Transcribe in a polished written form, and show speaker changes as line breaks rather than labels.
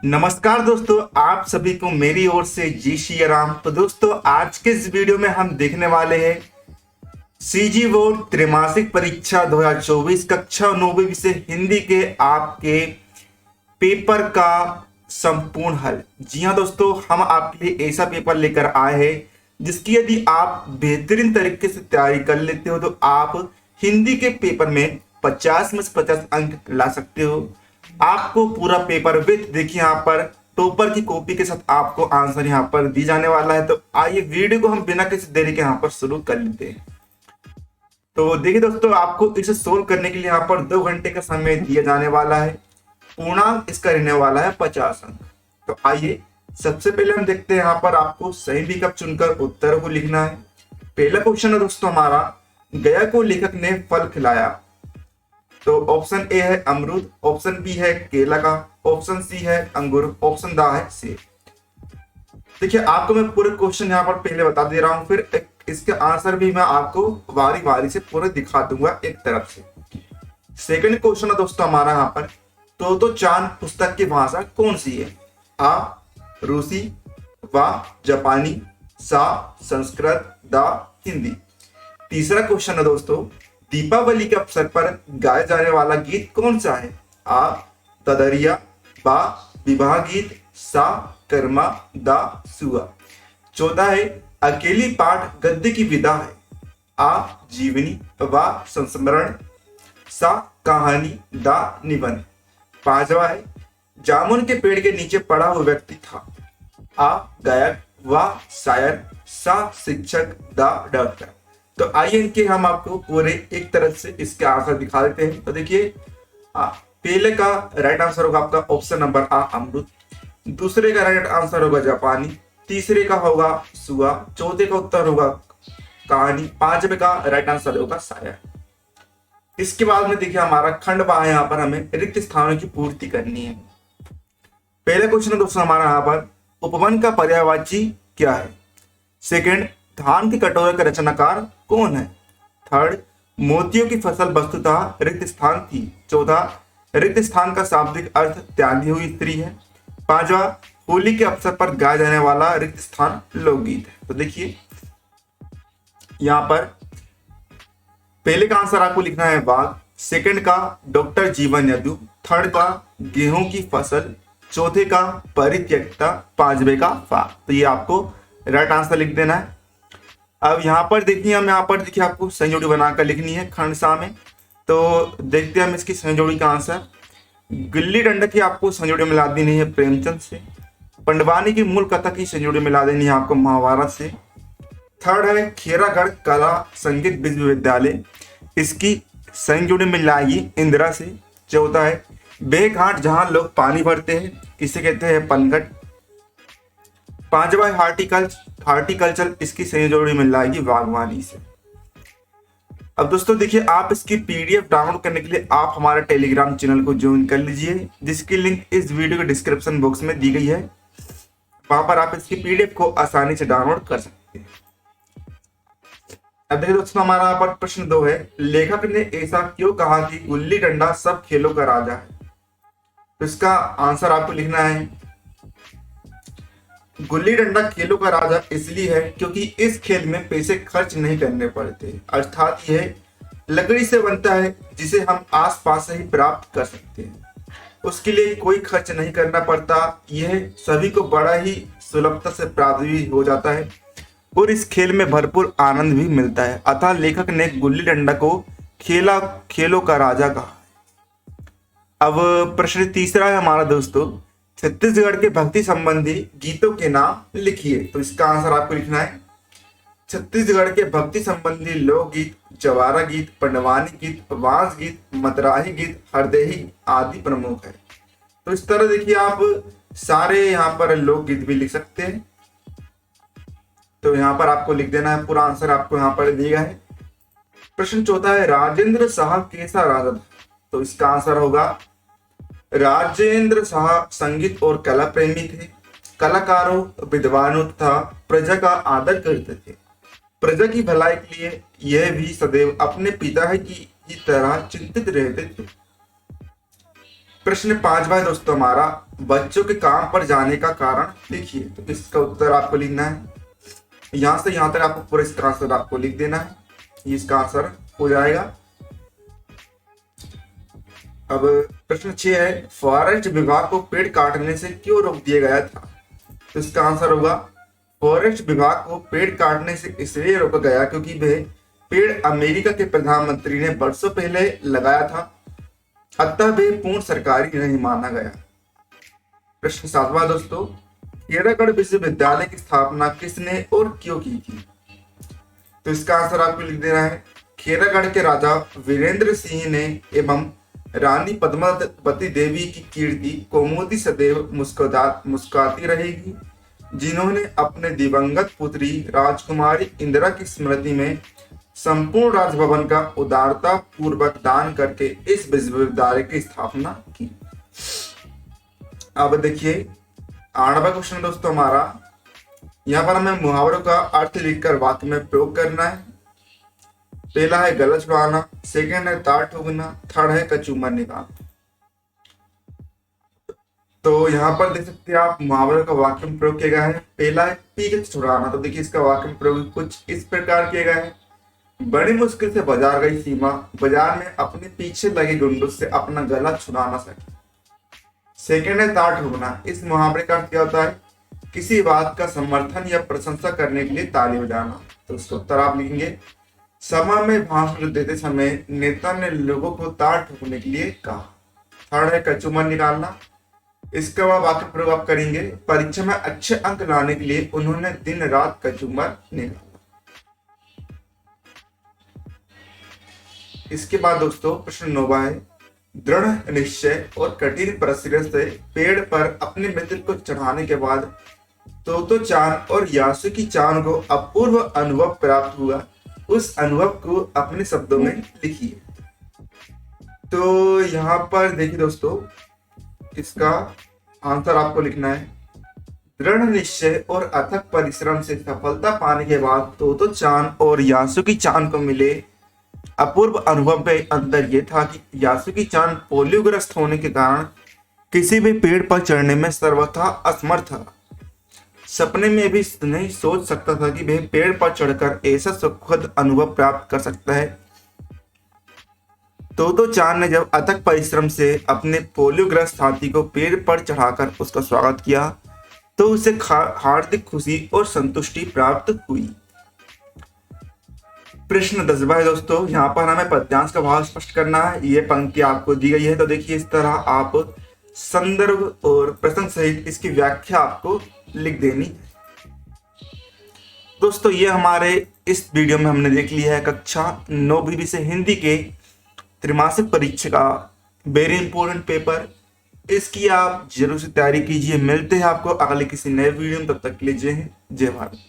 नमस्कार दोस्तों, आप सभी को मेरी ओर से जय श्री राम। तो दोस्तों, आज के इस वीडियो में हम देखने वाले हैं सीजी बोर्ड त्रैमासिक परीक्षा 2024 कक्षा 9वीं विषय हिंदी के आपके पेपर का संपूर्ण हल। जी हाँ दोस्तों, हम आपके लिए ऐसा पेपर लेकर आए हैं जिसकी यदि आप बेहतरीन तरीके से तैयारी कर लेते हो तो आप हिंदी के पेपर में 50 में से 50 अंक ला सकते हो। आपको पूरा पेपर विथ देखिए यहाँ पर टॉपर की कॉपी के साथ आपको आंसर यहाँ पर दी जाने वाला है। तो आइए वीडियो को हम बिना किसी देरी के यहाँ पर शुरू कर लेते हैं। तो देखिए दोस्तों, आपको इसे सोल्व करने के लिए यहाँ पर 2 घंटे का समय दिया जाने वाला है। पूर्णांक इसका रहने वाला है 50 अंक। तो आइए सबसे पहले हम देखते हैं यहाँ पर आपको सही विकल्प चुनकर उत्तर को लिखना है। पहला क्वेश्चन है दोस्तों हमारा, गया को लेखक ने फल खिलाया। तो ऑप्शन ए है अमरूद, ऑप्शन बी है केला का, ऑप्शन सी है अंगूर, ऑप्शन दा है सेब। देखिए आपको मैं पूरे क्वेश्चन यहाँ पर पहले बता दे रहा हूँ, फिर इसके आंसर भी मैं आपको बारी बारी से पूरे दिखा दूंगा एक तरफ से। सेकंड क्वेश्चन है दोस्तों हमारा यहाँ पर, तो चांद पुस्तक की भाषा कौन सी है? आ रूसी, वा जापानी, सा संस्कृत, दा हिंदी। तीसरा क्वेश्चन है दोस्तों, दीपावली के अवसर पर गाया जाने वाला गीत कौन सा है? आ तदरिया, बा विवाह गीत, सा कर्मा, दा सुआ। चौथा है अकेली पाठ गद्य की विधा है। आ जीवनी, वा संस्मरण, सा कहानी, दा निबंध। पांचवा है जामुन के पेड़ के नीचे पड़ा हुआ व्यक्ति था। आ गायक, वा शायर, सा शिक्षक, दा डॉक्टर। तो आइए इनके हम आपको पूरे एक तरफ से इसके आंसर दिखा देते हैं। तो देखिए पहले का राइट आंसर होगा आपका ऑप्शन नंबर आ अमरूद, दूसरे का राइट आंसर होगा जापानी, तीसरे का होगा सुआ, चौथे का उत्तर होगा कहानी, पांचवे का राइट आंसर होगा शायर। इसके बाद में देखिए हमारा खंड बा है, यहाँ पर हमें रिक्त स्थानों की पूर्ति करनी है। पहला क्वेश्चन दोस्तों हमारा यहाँ पर, उपवन का पर्यायवाची क्या है? सेकंड, धान की कटोरे का रचनाकार कौन है? थर्ड, मोतियों की फसल वस्तुतः रिक्त स्थान थी। चौथा, रिक्त स्थान का शाब्दिक अर्थ त्यागी हुई स्त्री है। पांचवा, होली के अवसर पर गाया जाने वाला रिक्त स्थान लोकगीत है। तो देखिए यहाँ पर पहले का आंसर आपको लिखना है बाघ, सेकंड का डॉक्टर जीवन यदु, थर्ड का गेहूं की फसल, चौथे का परित्यक्ता, पांचवे का फा। तो ये आपको राइट आंसर लिख देना है। अब यहाँ पर देखिए आपको संजोड़ी बनाकर लिखनी है खंड सा में। तो देखते हैं हम इसकी संजोड़ी का आंसर। गिल्ली डंडा की आपको संजोड़ी मिला देनी है प्रेमचंद से। पंडवानी की मूल कथा की संजोड़ी मिला देनी है आपको महाभारत से। थर्ड है खेरागढ़ कला संगीत विश्वविद्यालय, इसकी संजोड़ी मिलाएगी इंदिरा से। चौथा है बेघाट जहां लोग पानी भरते हैं, इसे कहते हैं पनघट। पांचवा है हार्टिकल्चर, इसकी संजोड़ी मिल जाएगी बागवानी से। अब दोस्तों देखिए, आप इसकी पीडीएफ डाउनलोड करने के लिए आप हमारे टेलीग्राम चैनल को ज्वाइन कर लीजिए, जिसकी लिंक इस वीडियो के डिस्क्रिप्शन बॉक्स में दी गई है। वहां पर आप इसकी पीडीएफ को आसानी से डाउनलोड कर सकते हैं। अब देखिए दोस्तों, हमारा यहाँ पर प्रश्न 2 है, लेखक ने ऐसा क्यों कहा कि गुल्ली डंडा सब खेलों का राजा है? तो इसका आंसर आपको लिखना है, गुल्ली डंडा खेलों का राजा इसलिए है क्योंकि इस खेल में पैसे खर्च नहीं करने पड़ते, अर्थात यह लकड़ी से बनता है जिसे हम आसपास से ही प्राप्त कर सकते हैं। उसके लिए कोई खर्च नहीं करना पड़ता, यह सभी को बड़ा ही सुलभता से प्राप्त भी हो जाता है और इस खेल में भरपूर आनंद भी मिलता है। अतः लेखक ने गुल्ली डंडा को खेलों का राजा कहा। अब प्रश्न तीसरा है हमारा दोस्तों, छत्तीसगढ़ के भक्ति संबंधी गीतों के नाम लिखिए। तो इसका आंसर आपको लिखना है, छत्तीसगढ़ के भक्ति संबंधी लोकगीत जवारा गीत, पंडवानी गीत, वांस गीत, मतराही गीत, हरदेही आदि प्रमुख है। तो इस तरह देखिए आप सारे यहाँ पर लोकगीत भी लिख सकते हैं। तो यहाँ पर आपको लिख देना है, पूरा आंसर आपको यहाँ पर दिया है। प्रश्न चौथा है, राजेंद्र शाह कैसा राजा था? तो इसका आंसर होगा, राजेंद्र शाह संगीत और कला प्रेमी थे, कलाकारों विद्वानों तथा प्रजा का आदर करते थे। प्रजा की भलाई के लिए यह भी सदैव अपने पिता की तरह चिंतित रहते थे। प्रश्न 5 है दोस्तों हमारा, बच्चों के काम पर जाने का कारण लिखिए। तो इसका उत्तर आपको लिखना है, यहां से यहां तक आपको पूरा इसका आंसर आपको लिख देना है, ये इसका आंसर हो जाएगा। अब प्रश्न 6 है, फॉरेस्ट विभाग को पेड़ काटने से क्यों रोक दिया गया था? तो इसका आंसर होगा, फॉरेस्ट विभाग को पेड़ काटने से इसलिए रोका गया क्योंकि वह पेड़ अमेरिका के प्रधानमंत्री ने वर्षों पहले लगाया था, अतः वे पूर्ण सरकारी नहीं माना गया। प्रश्न 7 दोस्तों, खेड़ागढ़ विश्वविद्यालय की स्थापना किसने और क्यों की थी? तो इसका आंसर आपको लिख देना है, खेड़ागढ़ के राजा वीरेंद्र सिंह ने एवं रानी पद्मावती देवी की कीर्ति कौमुदी सदैव मुस्कुराती रहेगी, जिन्होंने अपने दिवंगत पुत्री राजकुमारी इंदिरा की स्मृति में संपूर्ण राजभवन का उदारता पूर्वक दान करके इस विश्वविद्यालय की स्थापना की। अब देखिए 8वां क्वेश्चन दोस्तों हमारा, यहाँ पर हमें मुहावरों का अर्थ लिखकर वाक्य में प्रयोग करना है। पहला है गला छुड़ाना, सेकंड है तार ठोकना, थर्ड है कचूमर निकालना। तो यहाँ पर देख सकते हैं आप मुहावरों का वाक्य में प्रयोग किया गया है। पहला है पीठ छुड़ाना, तो देखिए इसका वाक्य में प्रयोग कुछ इस प्रकार किया गया है, बड़ी मुश्किल से बाजार गई सीमा, बाजार में अपने पीछे लगे गुंडों से अपना गला छुड़ा ना सके। सेकंड है तार ठोकना, इस मुहावरे का अर्थ क्या होता है, किसी बात का समर्थन या प्रशंसा करने के लिए ताली बजाना। तो उसका उत्तर आप लिखेंगे, सभा में भाषण देते समय नेता ने लोगों को तार ठोकने के लिए कहा। थर्ड है कचूमर निकालना, इसका वाक्य प्रयोग आप करेंगे, परीक्षा में अच्छे अंक लाने के लिए उन्होंने दिन रात कचूमर निकाला। इसके बाद दोस्तों प्रश्न 9 है, दृढ़ निश्चय और कठिन परिश्रम से पेड़ पर अपने मित्र को चढ़ाने के बाद तोतो चांद और यासुकी चांद को अपूर्व अनुभव प्राप्त हुआ, उस अनुभव को अपने शब्दों में लिखिए। तो यहाँ पर देखिए दोस्तों, इसका आंसर आपको लिखना है, दृढ़ निश्चय और अथक परिश्रम से सफलता पाने के बाद तोतो चांद और यासुकी चांद को मिले अपूर्व अनुभव में अंतर यह था कि यासुकी चांद पोलियोग्रस्त होने के कारण किसी भी पेड़ पर चढ़ने में सर्वथा असमर्थ था। सपने में भी नहीं सोच सकता था कि वह पेड़ पर चढ़कर ऐसा सुखद अनुभव प्राप्त कर सकता है। तो चांद ने जब अथक परिश्रम से अपने पोलियोग्रस्त हाथी को पेड़ पर चढ़ाकर उसका स्वागत किया तो उसे हार्दिक खुशी और संतुष्टि प्राप्त हुई। प्रश्न 10 है दोस्तों, यहाँ पर हमें पद्यांश का भाव स्पष्ट करना है। ये पंक्ति आपको दी गई है, तो देखिए इस तरह आप संदर्भ और प्रसंग सहित इसकी व्याख्या आपको लिख देनी। दोस्तों ये हमारे इस वीडियो में हमने देख लिया है कक्षा 9वीं विषय हिंदी के त्रैमासिक परीक्षा का वेरी इंपॉर्टेंट पेपर। इसकी आप जरूर से तैयारी कीजिए। मिलते हैं आपको अगले किसी नए वीडियो में, तब तक के लिए जय हिंद जय भारत।